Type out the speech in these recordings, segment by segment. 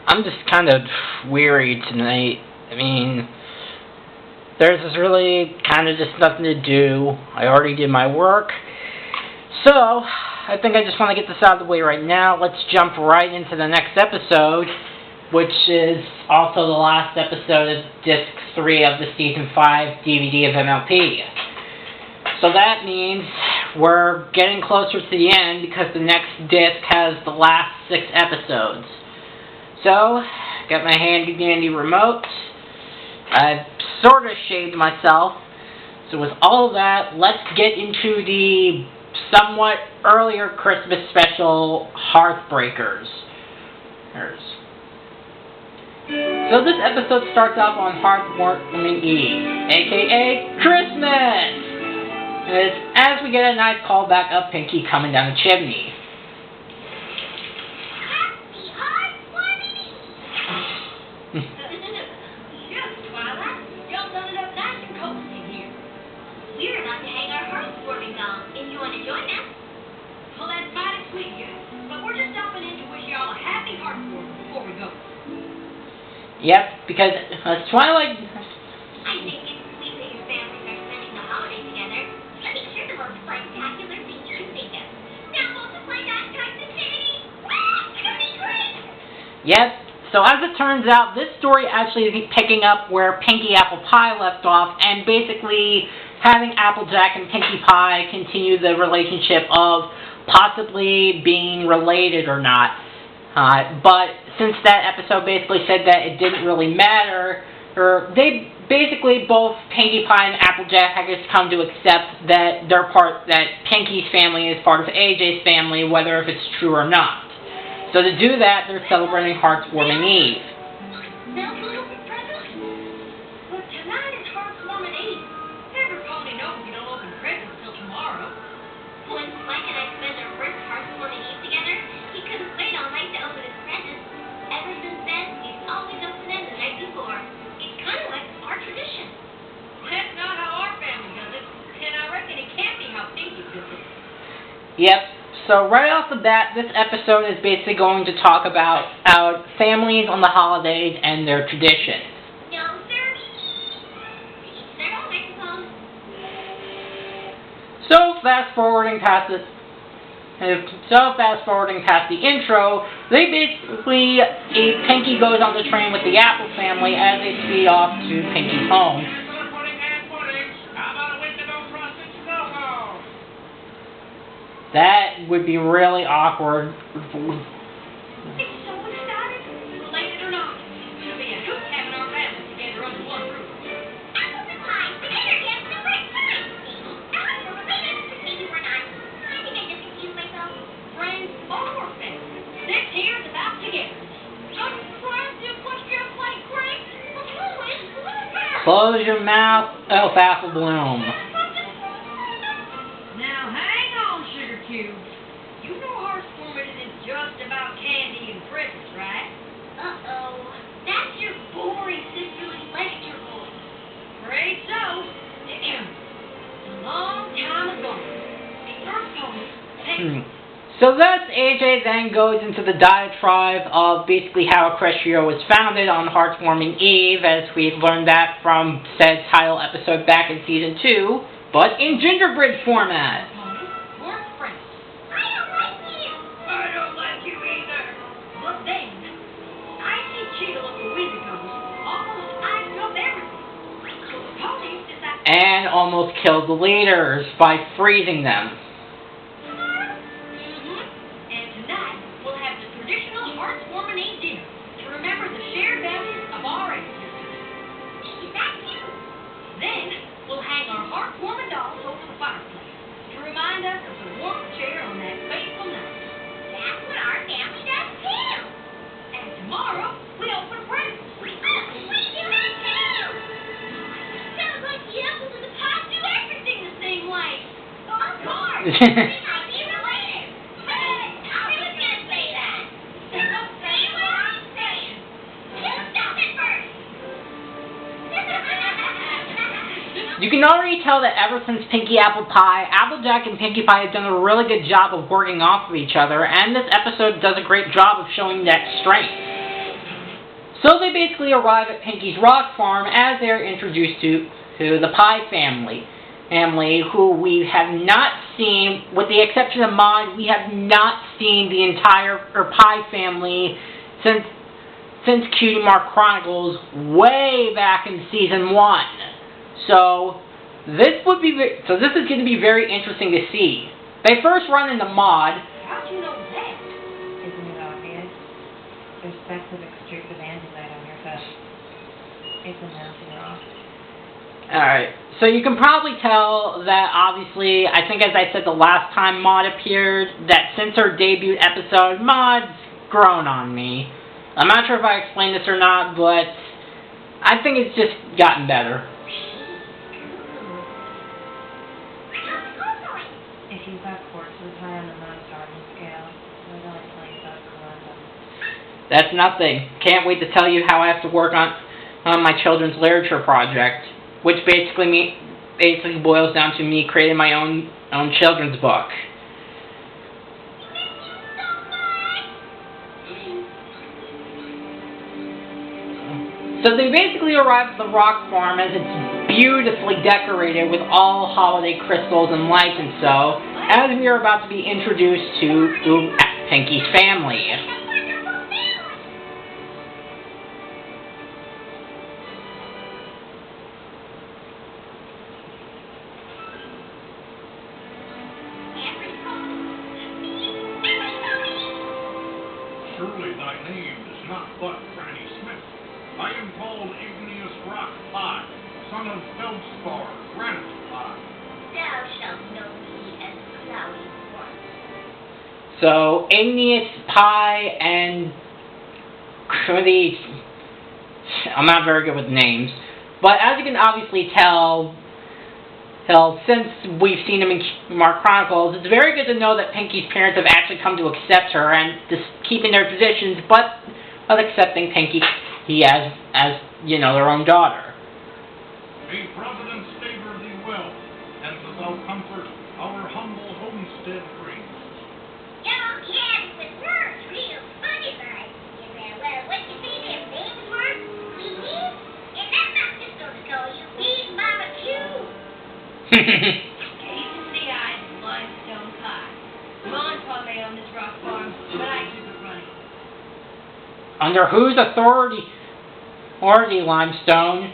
I'm just kind of weary tonight. I mean, there's just really kind of just nothing to do. I already did my work. So, I think I just want to get this out of the way right now. Let's jump right into the next episode, which is also the last episode of Disc 3 of the Season 5 DVD of MLP. So that means we're getting closer to the end because the next disc has the last 6 episodes. So, got my handy dandy remote. I've sort of shaved myself. So with all of that, let's get into the somewhat earlier Christmas special, Hearthbreakers. So this episode starts off on Hearths Warming Eve, aka Christmas! As we get a nice call back of Pinky coming down the chimney. Happy Hearths Warming Eve! Yes, Twilight. Y'all done it up nice and cozy here. We're about to hang our Hearths Warming dolls, if you want to join us. Well, that's mighty sweet, you. But we're just stopping in to wish y'all a happy Hearths Warming before we go. Yep, because Twilight... I think it's sweet that your families are spending the holiday together. Picture the most spectacular thing you can think of. Now multiply that times infinity. Wow, it's gonna be great! Yep, so as it turns out, this story actually is picking up where Pinky Apple Pie left off, and basically having Applejack and Pinkie Pie continue the relationship of possibly being related or not. But since that episode basically said that it didn't really matter, or they basically both Pinkie Pie and Applejack had just come to accept that that Pinky's family is part of AJ's family, whether if it's true or not. So to do that, they're celebrating Hearths Warming Eve. Now can we open presents? But tonight is Hearths Warming Eve. Everybody knows we don't open presents till tomorrow. When Spike and I spent our first Hearths Warming Eve together, he couldn't wait all night to open his presents. Ever since then, he's always opened them the night before. It's kind of like our tradition. That's not how our family does it, and I reckon it can't be how Pinky does it. Yep. So right off the bat, this episode is basically going to talk about families on the holidays and their traditions. No, sir. Each their own, I suppose. So fast forwarding past the intro, they basically, Pinky goes on the train with the Apple family as they speed off to Pinky's home. That would be really awkward. It's so excited. Related or not, it's going to be a hoot having our families together under one roof. Apples and pies together, yes, for the first time. Apples were related, but maybe we're not. I think I just confused myself. Friends or family. This here is about together. I'm surprised you pushed your plate, Greg. But who is Bluebird? Close your mouth, Elf Apple Bloom. Now hang on, Sugar Cube. You know Hearths Warming isn't just about candy and presents, right? Uh-oh. That's your boring sisterly lecture voice. Afraid so. A long time ago. First home. So thus, AJ then goes into the diatribe of basically how Equestria was founded on Hearths Warming Eve, as we've learned that from said title episode back in Season 2, but in gingerbread format. And almost killed the leaders by freezing them. And tonight, we'll have the traditional Hearths Warming Eve dinner to remember the shared values of our ancestors. Is that you? Then, we'll hang our Hearths Warming dolls over the fireplace to remind us of the warm cheer on that fateful night. That's what our family does too. And tomorrow, we open presents. We do that too. Sounds like the apples and the pies do everything the same way. Of course. We might be related. I was going to say that. Don't say what I'm saying. You stop it first. You can already tell that ever since Pinkie Apple Pie, Applejack and Pinkie Pie have done a really good job of working off of each other, and this episode does a great job of showing that strength. So they basically arrive at Pinkie's rock farm as they're introduced to the Pie family, who we have not seen, with the exception of Maud, we have not seen the entire Pie family since Cutie Mark Chronicles way back in season 1. So this is going to be very interesting to see. They first run into Maud. How'd you know that? Isn't it obvious? There's specks of extrusive andesite on your face. It's a mounting rock. Alright, so you can probably tell that obviously, I think as I said the last time Maud appeared, that since her debut episode, Maud's grown on me. I'm not sure if I explained this or not, but I think it's just gotten better. If you've got corpses high on the non-starving scale, we're going to tell you about Columbus. That's nothing. Can't wait to tell you how I have to work on my children's literature project, which basically boils down to me creating my own children's book. So they basically arrive at the rock farm as it's beautifully decorated with all holiday crystals and lights and so, as we are about to be introduced to Pinkie's family. Surely thy name is not but Granny Smith. I am called Igneous Rock Pie, son of Feldspar, Granite Pie. Thou shalt know me as Cloudy One. So, Igneous Pie and I'm not very good with names, but as you can obviously tell, since we've seen him in Mark Chronicles, it's very good to know that Pinkie's parents have actually come to accept her and just keeping their positions, but of accepting Pinkie as you know, their own daughter. May Providence favor thee well, and to thou comfort our humble homestead brings. Oh, yes, but words real funny, right? Well, what you say their names were? Queenie? And that's not just gonna go, you mean barbecue. KCI limestone pie. Mom taught me on this rock farm, but I keep it running. Under whose authority Limestone,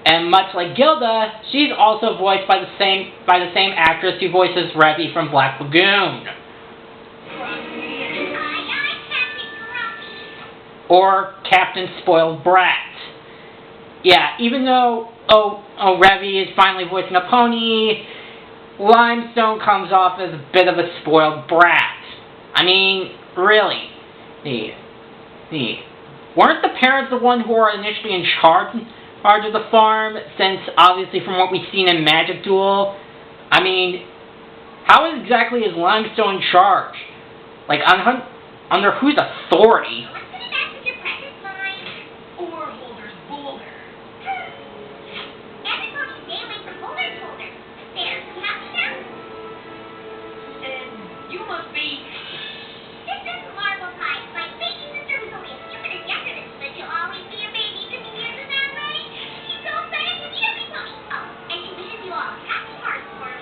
and much like Gilda, she's also voiced by the same actress who voices Revy from Black Lagoon. Aye, Captain Grumpy. Or Captain Spoiled Brat. Yeah, even though Revy is finally voicing a pony, Limestone comes off as a bit of a spoiled brat. I mean, really. Weren't the parents the one who were initially in charge of the farm, since obviously from what we've seen in Magic Duel? I mean, how exactly is Limestone in charge? Like, under whose authority? What's the message your present line? Or Holder's boulder. Everybody's nailing the Holder's holder. There, you happy now? And you must be... This is Marble Pie, my baby sister who's only a few minutes younger than me, but she'll always be a baby to me, isn't that right? She's so excited to meet everybody. Oh, and she wishes you all happy Hearths Warming.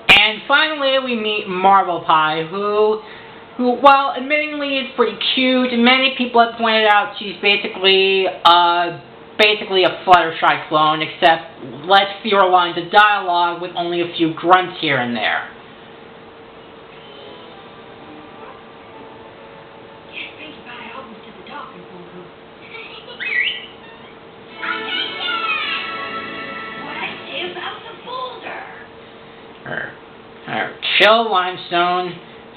And finally, we meet Marble Pie, who, while admittingly is pretty cute, many people have pointed out she's basically a Fluttershy clone, except fewer lines of dialogue with only a few grunts here and there. Can't think about it opens to the docking pool. What I say about the boulder? Chill, Limestone.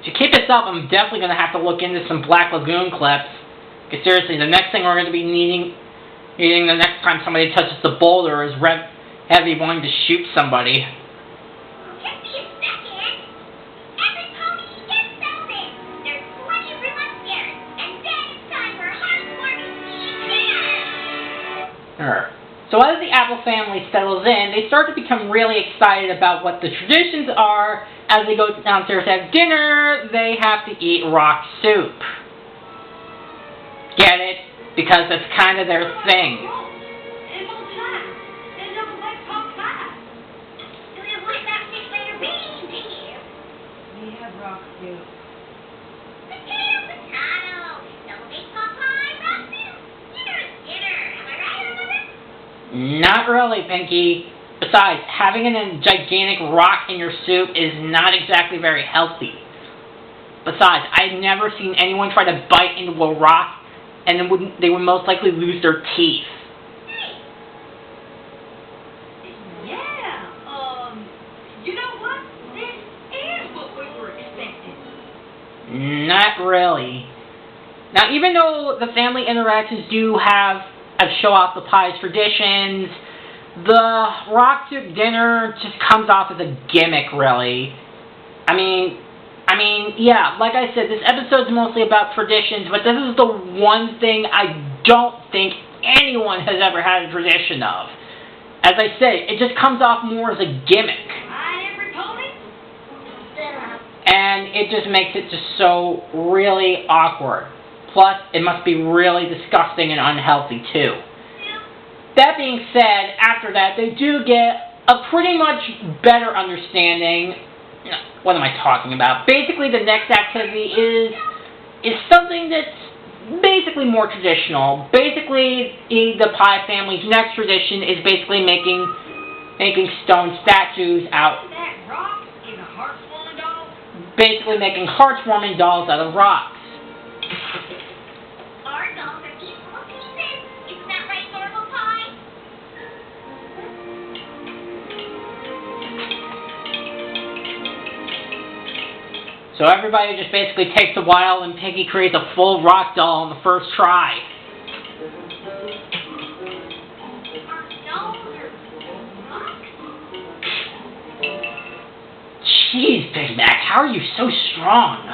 If you keep this up, I'm definitely going to have to look into some Black Lagoon clips. Because seriously, the next thing we're going to be needing the next time somebody touches the boulder is Heavy wanting to shoot somebody. Just be a second. Every pony gets something. There's plenty of room upstairs, and then it's time for Hearths Warming Eve dinner. So as the Apple family settles in, they start to become really excited about what the traditions are. As they go downstairs to have dinner, they have to eat rock soup. Get it? Because that's kind of their thing. We have rock soup. Not really, Pinky. Besides, having a gigantic rock in your soup is not exactly very healthy. Besides, I've never seen anyone try to bite into a rock and then they would most likely lose their teeth. Yeah, you know what? This is what we were expecting. Not really. Now, even though the family interactions do have show off the pie's traditions, the rock soup dinner just comes off as a gimmick, really. I mean, yeah, like I said, this episode's mostly about traditions, but this is the one thing I don't think anyone has ever had a tradition of. As I say, it just comes off more as a gimmick. I never told him. And it just makes it just so really awkward. Plus, it must be really disgusting and unhealthy, too. That being said, after that, they do get a pretty much better understanding. What am I talking about? Basically, the next activity is something that's basically more traditional. Basically, the Pie family's next tradition is basically making stone statues out. That rock is a heartwarming doll. Basically, making heartwarming dolls out of rocks. Our dolls are beautiful pieces. Isn't that right, Normal Pie? So everybody just basically takes a while and Piggy creates a full rock doll on the first try. Our dolls are rocks? Jeez, Big Mac, how are you so strong?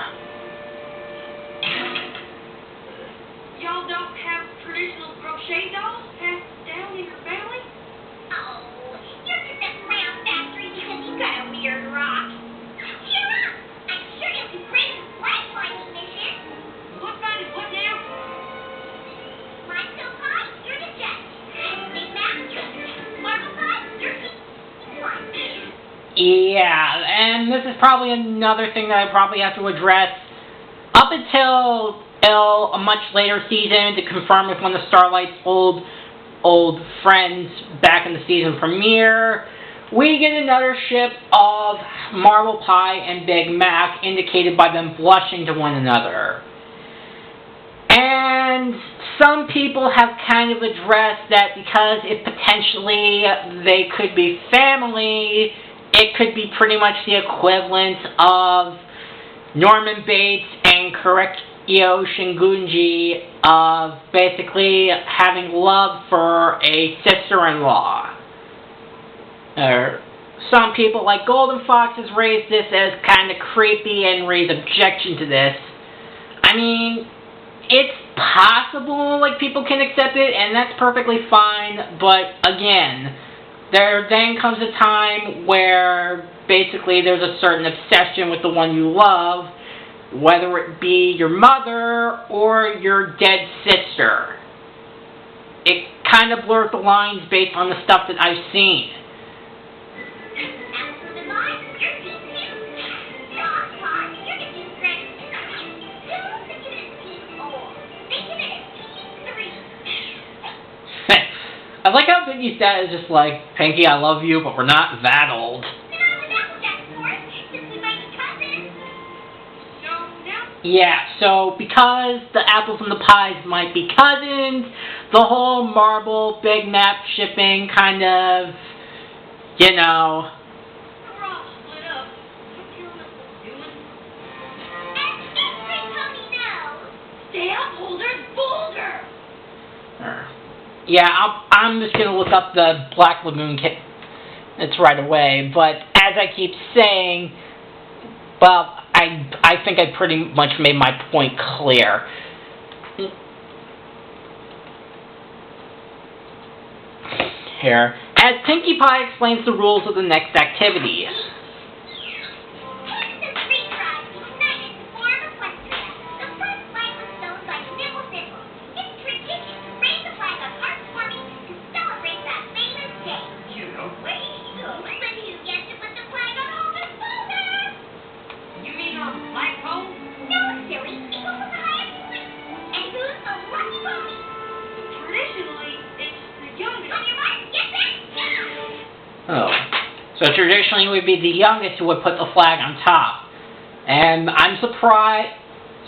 Y'all don't have traditional crochet dolls passed down in your family? Oh, you're just a clown factory because you got a weird rock. Cheer up! I'm sure you'll be great at the flag finding mission. What kind of what now? Limestone Pie, you're the judge. Big Mac, Marble Pie, you're the one. Yeah, and this is probably another thing that I probably have to address. Up until a much later season, to confirm with one of Starlight's old friends back in the season premiere, we get another ship of Marble Pie and Big Mac, indicated by them blushing to one another. And some people have kind of addressed that because if potentially they could be family, it could be pretty much the equivalent of Norman Bates and Korekiyo Shingunji of basically having love for a sister-in-law. Some people like Golden Fox has raised this as kind of creepy and raised objection to this. I mean, it's possible, like, people can accept it, and that's perfectly fine, but again, there then comes a time where basically there's a certain obsession with the one you love, whether it be your mother or your dead sister. It kind of blurs the lines based on the stuff that I've seen. I like how Pinky's dad is just like, Pinky, I love you, but we're not that old. Yeah, so because the apples and the pies might be cousins, the whole Marble Big Mac shipping kind of, you know. We're all split up. What you know doing? Stay up, Holder's Boulder! Yeah, I'm just going to look up the Black Lagoon kit. It's right away. But as I keep saying, well, I think I pretty much made my point clear. here, as Pinkie Pie explains the rules of the next activity. Here's the free ride united to form Equestria. The first flag was sewn by Nibble Nibble. It's tradition to raise the flag on Hearths Warming to celebrate that famous day. Yeah. Way to go! But who gets to put the flag on all the boulders? You mean on the flagpole? No, silly. It goes on the highest point. And who's the lucky pony? Traditionally, it's the youngest. On your mark, get set, go! Oh. So traditionally it would be the youngest who would put the flag on top. And I'm surprised.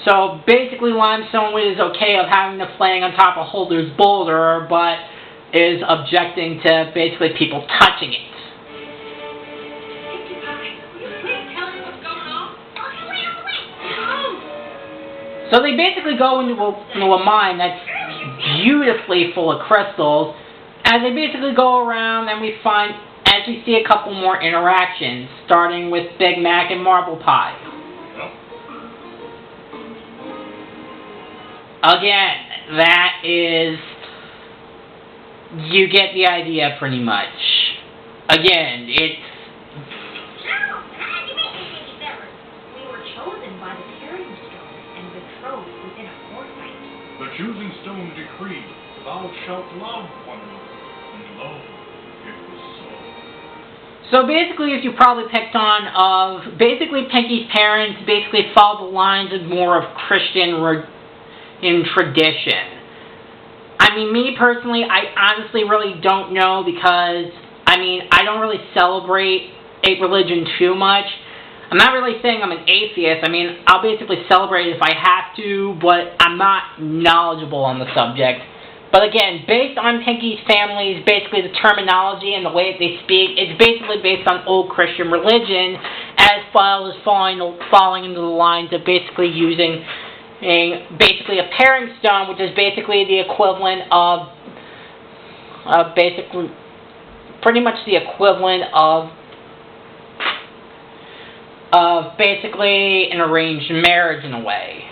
So basically Limestone is okay of having the flag on top of Holder's boulder, but is objecting to basically people touching it. Pinkie Pie, will you please tell us what's going on? On the way, on the way! Oh! So they basically go into a mine that's beautifully full of crystals, as they basically go around and we see a couple more interactions, starting with Big Mac and Marble Pie. Again, that is, you get the idea pretty much. Again, it's, Now, how'd you make it, Pinkie Feller? We were chosen by the Turing Stone and betrothed within a fortnight. The choosing stone decreed, thou shalt love one another, and lo, it was so. so basically, if you probably picked on of, basically Pinkie's parents basically follow the lines of more of Christian in tradition. I mean, me personally, I honestly really don't know because, I mean, I don't really celebrate a religion too much. I'm not really saying I'm an atheist. I mean, I'll basically celebrate it if I have to, but I'm not knowledgeable on the subject. But again, based on Pinkie's family's, basically the terminology and the way that they speak, it's basically based on old Christian religion, as well as falling into the lines of basically using basically a pairing stone, which is basically the equivalent of pretty much the equivalent of basically an arranged marriage in a way.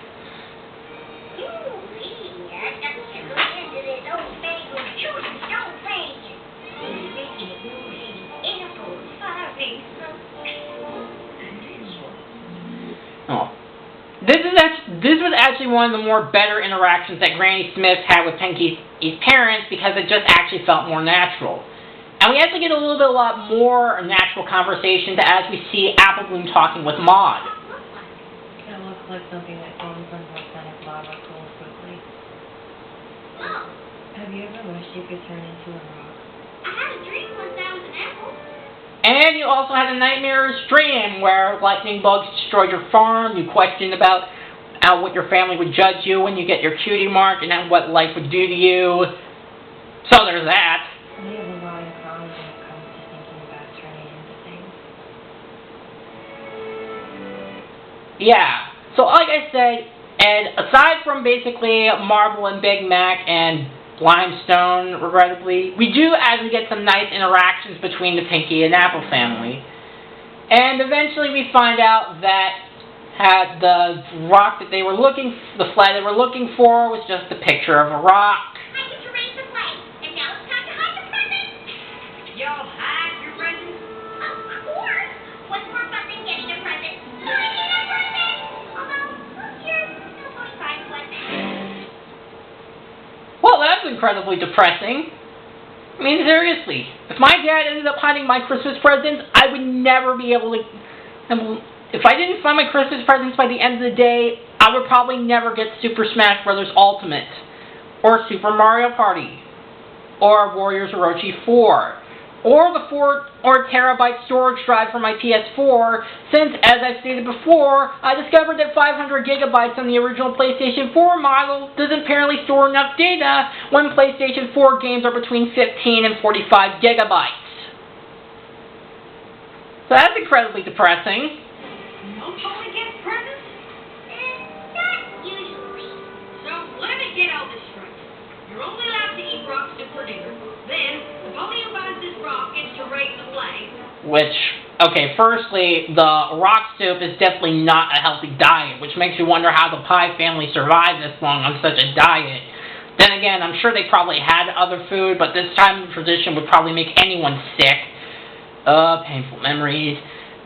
Ooh, I got to look into this old fangled choosing stone thing. Making it new and apple farming. Oh. This was actually one of the more better interactions that Granny Smith had with Pinkie's parents because it just actually felt more natural. And we actually get a lot more natural conversations as we see Apple Bloom talking with Maud. It looks like something that comes from volcanic lava cools quickly. Oh, Have you ever wished you could turn into a rock? I had a dream once I was an apple. And you also had a nightmarish dream where lightning bugs destroyed your farm. You questioned about what your family would judge you when you get your cutie mark and what life would do to you. So there's that. We have a lot in common when it comes to thinking about turning into things. Yeah. So like I said, and aside from basically Marble and Big Mac and Limestone, regrettably, we do actually get some nice interactions between the Pinkie and Apple family. And eventually we find out that the rock that they were the flag they were looking for was just a picture of a rock. I get to raise the flag, and now it's time to hide the present. Y'all hide your presents? Of course. What's more fun than getting a present? Hiding a present. Although, who's here? Nobody finds one. Well, that's incredibly depressing. I mean, seriously, if my dad ended up hiding my Christmas presents, I would never be able to... If I didn't find my Christmas presents by the end of the day, I would probably never get Super Smash Bros. Ultimate, or Super Mario Party, or Warriors Orochi 4, or the 4 terabyte storage drive for my PS4, since, as I've stated before, I discovered that 500 gigabytes on the original PlayStation 4 model doesn't apparently store enough data when PlayStation 4 games are between 15 and 45 gigabytes. So that's incredibly depressing. No totally get presents? Not usually. So let me get all this straight. You're only allowed to eat rocks for dinner. Then the pony who buys this rock gets to raise the flag. Which, okay, firstly, the rock soup is definitely not a healthy diet, which makes you wonder how the Pie family survived this long on such a diet. Then again, I'm sure they probably had other food, but this time of tradition would probably make anyone sick. Painful memories.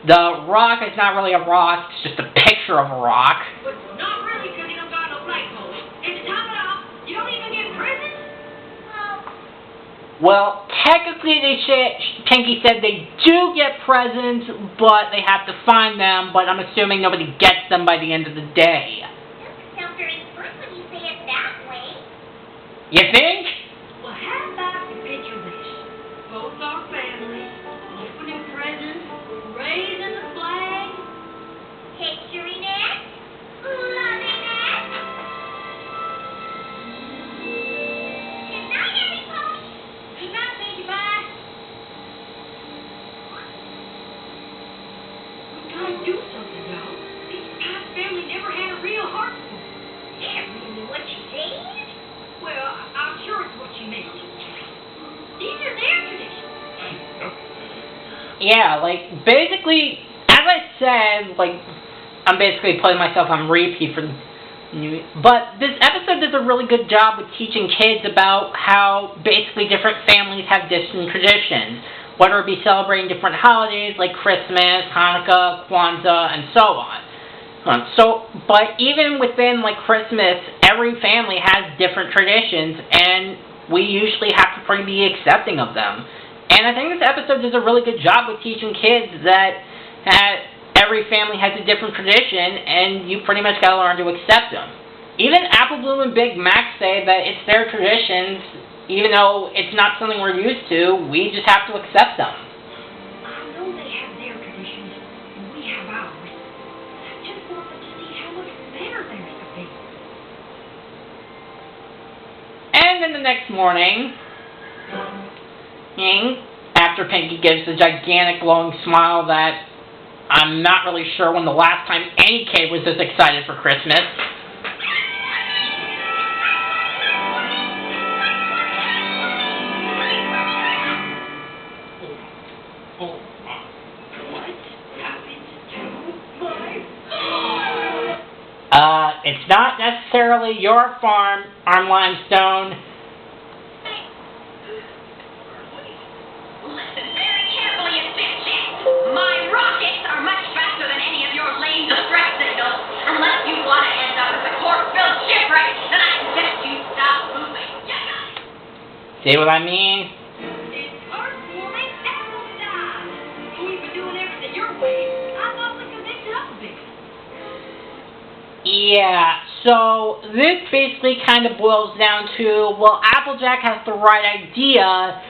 The rock is not really a rock, it's just a picture of a rock. But not really, because you don't got no flagpole. And to top it off, you don't even get presents? Well, technically, Pinky said they do get presents, but they have to find them, but I'm assuming nobody gets them by the end of the day. Doesn't sound very fun when you say it that way. You think? Well, how about you picture this? Both our families, opening presents, raising the flag. Picturing it, loving it. Good night, everybody. Good night, baby, bye. We gotta do something, y'all. This past family never had a real heart before. That's really what you said? Well, I'm sure it's what you meant. These are their traditions. Yeah, like, basically, as I said, like, I'm basically putting myself on repeat for but this episode does a really good job with teaching kids about how basically different families have different traditions, whether it be celebrating different holidays like Christmas, Hanukkah, Kwanzaa, and so on. But even within, like, Christmas, every family has different traditions, and we usually have to be accepting of them. And I think this episode does a really good job with teaching kids that every family has a different tradition, and you pretty much got to learn to accept them. Even Apple Bloom and Big Mac say that it's their traditions, even though it's not something we're used to, we just have to accept them. I know they have their traditions, and we have ours. I just want them to see how much better theirs could be. And then the next morning, after Pinky gives the gigantic glowing smile that I'm not really sure when the last time any kid was this excited for Christmas. It's not necessarily your farm, I'm Limestone. Listen very carefully, you dipshit. My rockets are much faster than any of your lame distress signals. Unless you want to end up as a corpse-filled shipwreck, then I suggest you stop moving. You got it? See what I mean? It's Hearths Warming Eve. We've been doing everything your way. I thought we could mix it up a bit. Yeah, so this basically kind of boils down to, well, Applejack has the right idea.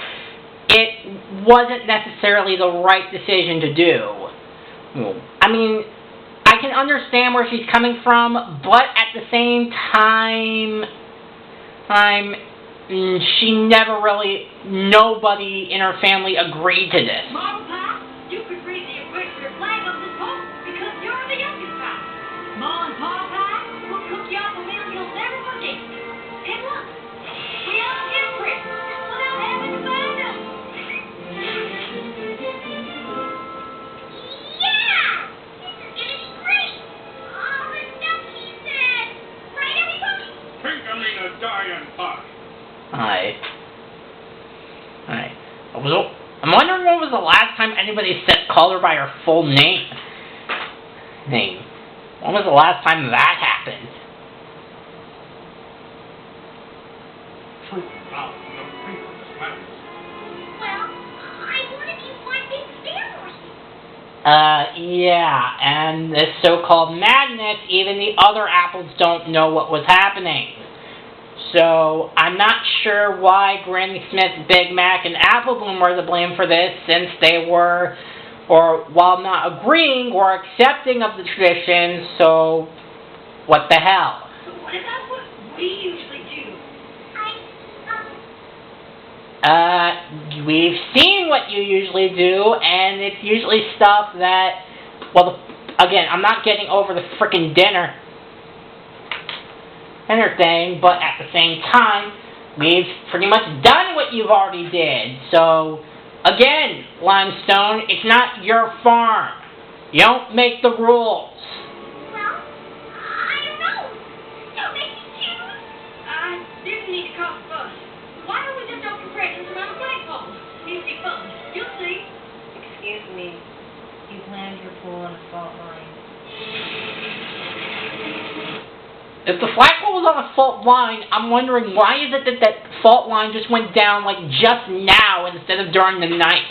It wasn't necessarily the right decision to do. I mean, I can understand where she's coming from, but at the same time, she never really, nobody in her family agreed to this. Model Pie, you could raise the equestrian flag on this boat because you're the youngest pie. Mom and Pa Pie will cook you up a meal you'll never forget. And look, we all get presents without having to buy them. Yeah! This is gonna be great! All the stuff she said! Right, everybody? Think I mean a dying pie. Alright. I'm wondering when was the last time anybody called her by her full name. When was the last time that happened? Truth out no paper matters. Well, I want to be one big family. Yeah, and this so-called madness, even the other apples don't know what was happening. So, I'm not sure why Granny Smith, Big Mac, and Apple Bloom were to blame for this, since they were, or while not agreeing, were accepting of the tradition, so what the hell? So what about what we usually do? We've seen what you usually do, and it's usually stuff that, well, again, I'm not getting over the frickin' dinner thing, but at the same time, we've pretty much done what you've already did. So, again, Limestone, it's not your farm. You don't make the rules. Well, I don't know. Don't make me choose. I didn't need to fault line. If the flagpole was on a fault line, I'm wondering why is it that that fault line just went down like just now instead of during the night?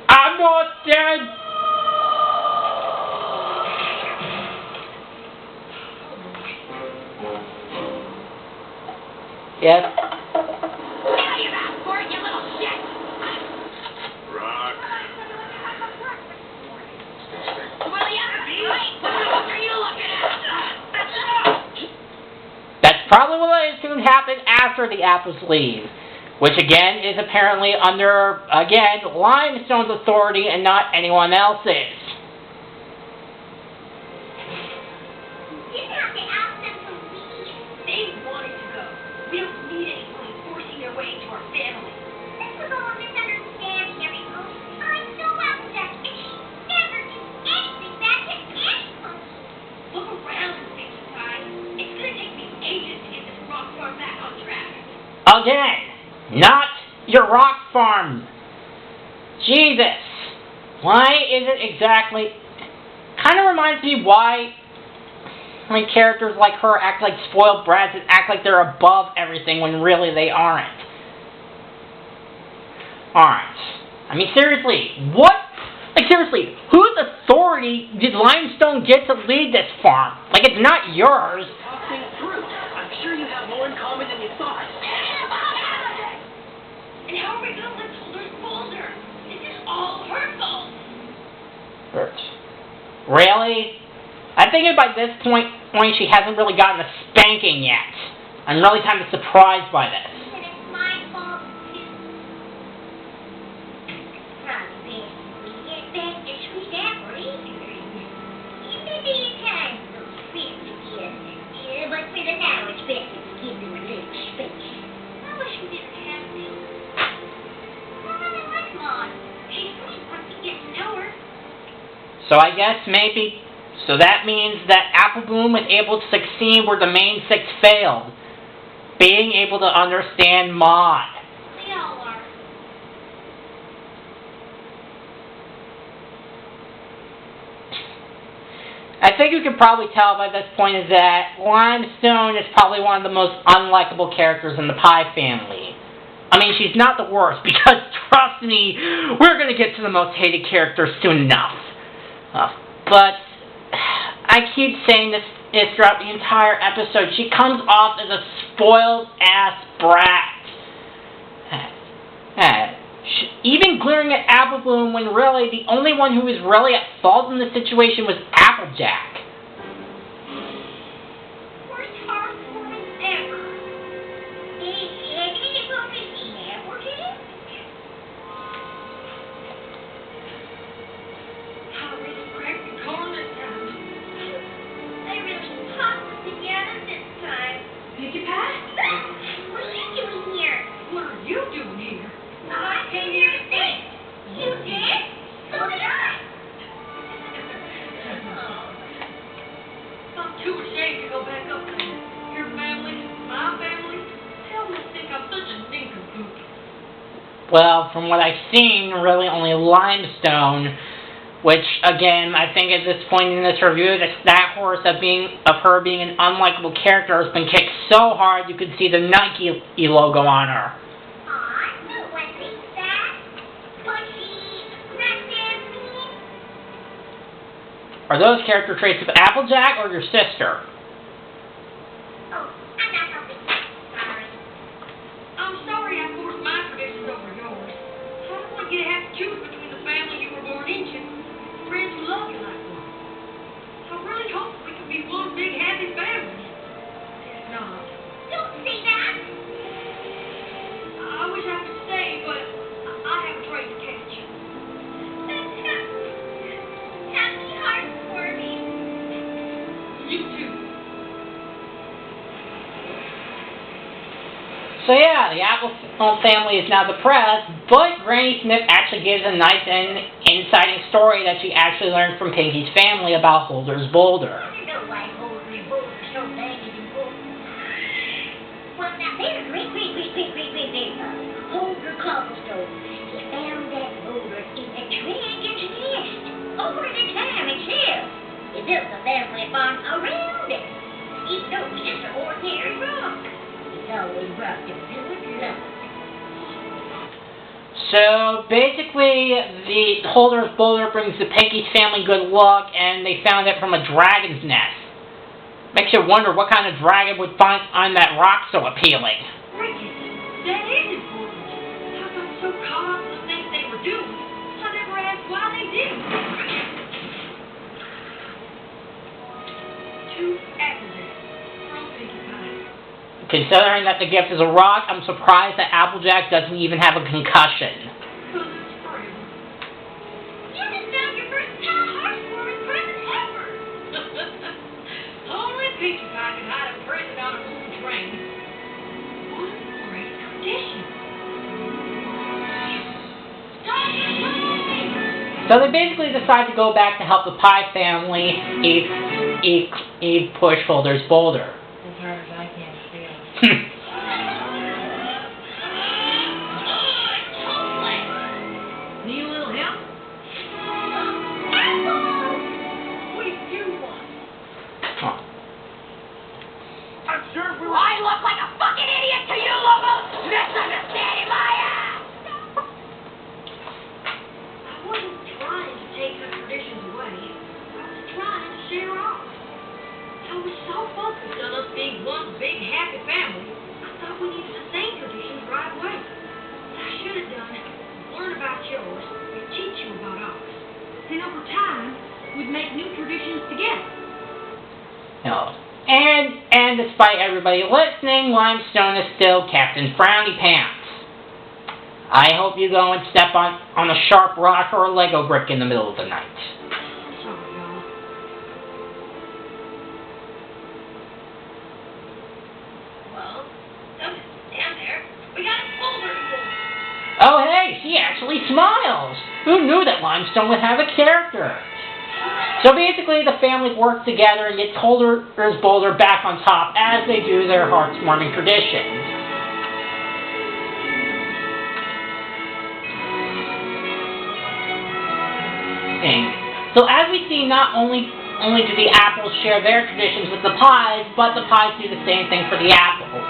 I'm not dead! Yes? That's probably what I assumed happened after the apples leave, which again is apparently under, again, Limestone's authority and not anyone else's. You didn't have to ask them to leave. They wanted to go. We don't need anyone forcing their way into our family. This was all a misunderstanding, everyone. I know Applejack, and she never did anything bad to anyone. Look around and think, guys. It's gonna take me ages to get this rock farm back on track. Again, not your rock farm. Jesus. Why is it exactly... Kind of reminds me why when characters like her act like spoiled brats and act like they're above everything when really they aren't. Alright. I mean, seriously, what? Like, seriously, whose authority did Limestone get to lead this farm? Like, it's not yours. Talk things through. I'm sure you have more in common than you thought. And how are we gonna lift Holder's boulder? This is all her fault. Bert. Really? I think by this point she hasn't really gotten a spanking yet. I'm really kind of surprised by this. And it's my fault, too. Probably we get back to sweet apple eatery. Maybe you can go spin again. Yeah, but for the now, it's better to give them a little space. I wish we didn't have to. I really like Maud. She's sweet once you get to know her. So I guess maybe... So that means that Apple Bloom was able to succeed where the main six failed. Being able to understand Maud. We all are. I think you can probably tell by this point is that Limestone is probably one of the most unlikable characters in the Pie family. I mean, she's not the worst, because trust me, we're going to get to the most hated characters soon enough. But I keep saying this throughout the entire episode. She comes off as a spoiled-ass brat. Even glaring at Apple Bloom when really the only one who was really at fault in the situation was Applejack. Worst heartwarming ever. Any publicity now, okay? How really cracked the corn this time. I really popped the piano this time. Did you pass? What are you doing here? What are you doing here? I came here to sing. You did? So did I. I'm too ashamed to go back up there. Your family, my family, tell me think I'm such a nincompoop. Well, from what I've seen, really only Limestone, which, again, I think at this point in this review, that horse of her being an unlikable character has been kicked so hard you could see the Nike logo on her. Aw, no one thinks that. Was she not that mean? Are those character traits of Applejack or your sister? Oh, I'm not helping. Sorry. I'm sorry I forced my traditions over yours. I don't want you to have to choose between the family you were born into and friends who love you like one. I really hope we can be one big happy family. If not, Don't say that. I wish I could stay, but I have a train to catch. Happy heartwarming. You too. So yeah, the Apple family is now depressed, but Granny Smith actually gives a nice and inciting story that she actually learned from Pinky's family about Holder's Boulder. I know why Holder's boulder's so banging and boulder. Well, now there's a great Holder cobblestone. He found that boulder in the dragon's nest. Over the time it's here. He built a family farm around it. Even though it was just an ordinary rock, he's always brought them good luck. So basically, the Holder's boulder brings the Pinky's family good luck, and they found it from a dragon's nest. Makes you wonder what kind of dragon would find on that rock so appealing. Bridget, that is important. I got so caught up in the things they were doing, I never asked why they did it. 2 apples there from Pinkie Pie. Considering that the gift is a rock, I'm surprised that Applejack doesn't even have a concussion. Because it's forever. You just found your first heartwarming present ever. Only Pinkie Pie could hide a present on a moving train. What a great tradition. Start your play. So they basically decide to go back to help the Pie family Eve push Holder's boulder. As hard as I can feel. Need a little help? What do you want? Huh. I'm sure we were... I look like a fucking idiot to you, Lobo! Misunderstanding my ass! I wasn't trying to take her traditions away. I was trying to share ours. I was so focused on us being one big happy family, I thought we needed the same traditions right away. What I should have done was learn about yours and teach you about ours. Then over time, we'd make new traditions together. No. And despite everybody listening, Limestone is still Captain Frowny Pants. I hope you go and step on a sharp rock or a Lego brick in the middle of the night. I'm sorry, y'all. Well, something's down there. We got a folder full. Oh hey, she actually smiles! Who knew that Limestone would have a character? So basically the family works together and gets Holder's boulder back on top as they do their heartwarming traditions. So as we see, not only do the apples share their traditions with the pies, but the pies do the same thing for the apples.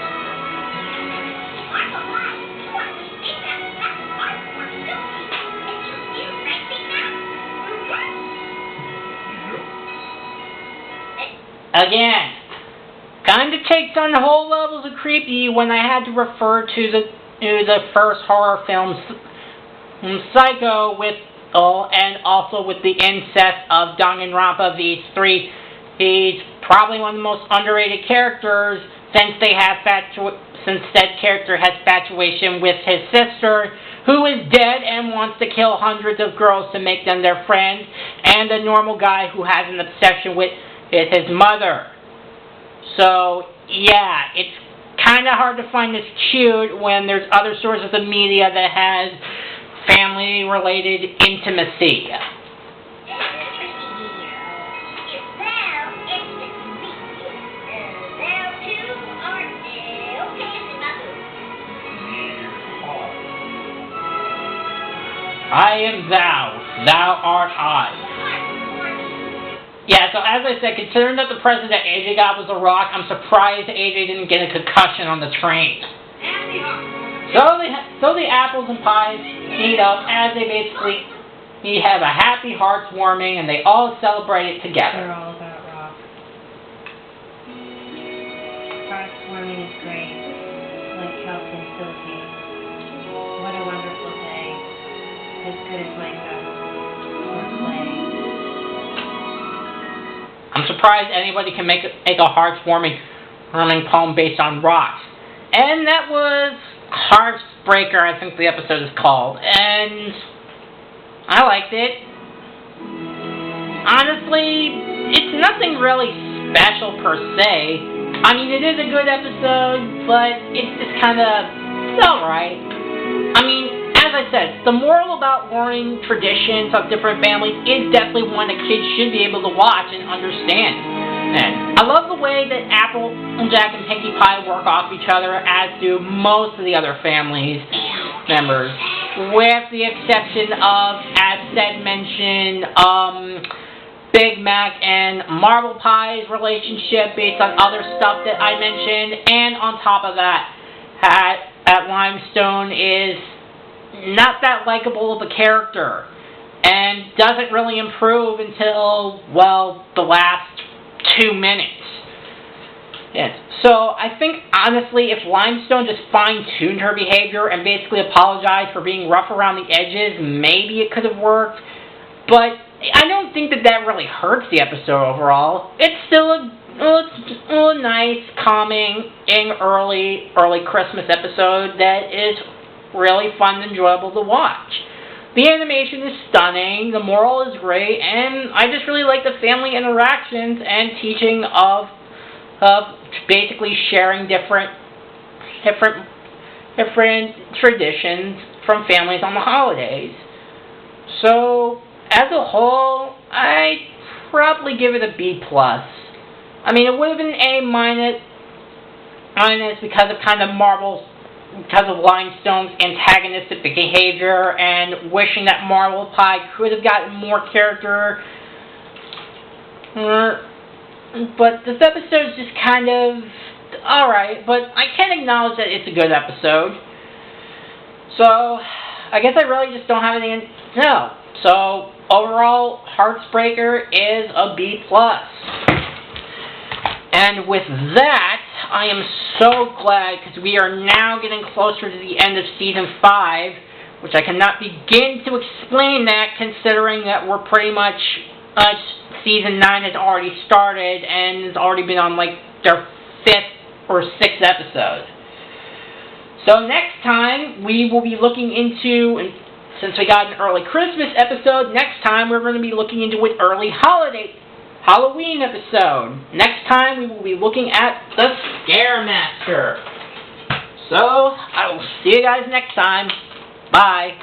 Again, kind of takes on the whole levels of creepy when I had to refer to the first horror film, Psycho, and also with the incest of Danganronpa. He's probably one of the most underrated characters since said character has infatuation with his sister, who is dead and wants to kill hundreds of girls to make them their friend, and a normal guy who has an obsession with his mother. So, yeah, it's kind of hard to find this cute when there's other sources of media that has family-related intimacy. I am thou, thou art I. Yeah, so as I said, considering that the present that AJ got was a rock, I'm surprised AJ didn't get a concussion on the train. So the apples and pies meet up as they basically have a happy heartwarming, and they all celebrate it together. They're all about rock. Hearthwarming is great, like health and silky. What a wonderful day, as good as makeup or play. I'm surprised anybody can make a heartwarming poem based on rocks. And that was Hearthbreaker, I think the episode is called. And I liked it. Honestly, it's nothing really special per se. I mean, it is a good episode, but it's just kind of, it's alright. I mean, as I said, the moral about learning traditions of different families is definitely one that kids should be able to watch and understand. And I love the way that Applejack and Pinkie Pie work off each other, as do most of the other family's members, with the exception of, as Seth mentioned, Big Mac and Marble Pie's relationship based on other stuff that I mentioned, and on top of that, Limestone is not that likable of a character, and doesn't really improve until, well, the last 2 minutes. Yes. So I think, honestly, if Limestone just fine-tuned her behavior and basically apologized for being rough around the edges, maybe it could have worked. But I don't think that really hurts the episode overall. It's still a nice, calming, early Christmas episode that is really fun and enjoyable to watch. The animation is stunning, the moral is great, and I just really like the family interactions and teaching of basically sharing different traditions from families on the holidays. So, as a whole, I'd probably give it a B+. I mean, it would have been A- because of Limestone's antagonistic behavior and wishing that Marble Pie could have gotten more character. But this episode is just kind of alright, but I can acknowledge that it's a good episode. So, I guess I really just don't have anything to know. So, overall, Hearthbreaker is a B+. And with that, I am so glad, because we are now getting closer to the end of Season 5, which I cannot begin to explain that, considering that we're pretty much, Season 9 has already started, and has already been on, like, their 5th or 6th episode. So next time, we will be looking into, and since we got an early Christmas episode, next time we're going to be looking into an early Halloween episode. Next time we will be looking at the Scaremaster. So, I will see you guys next time. Bye.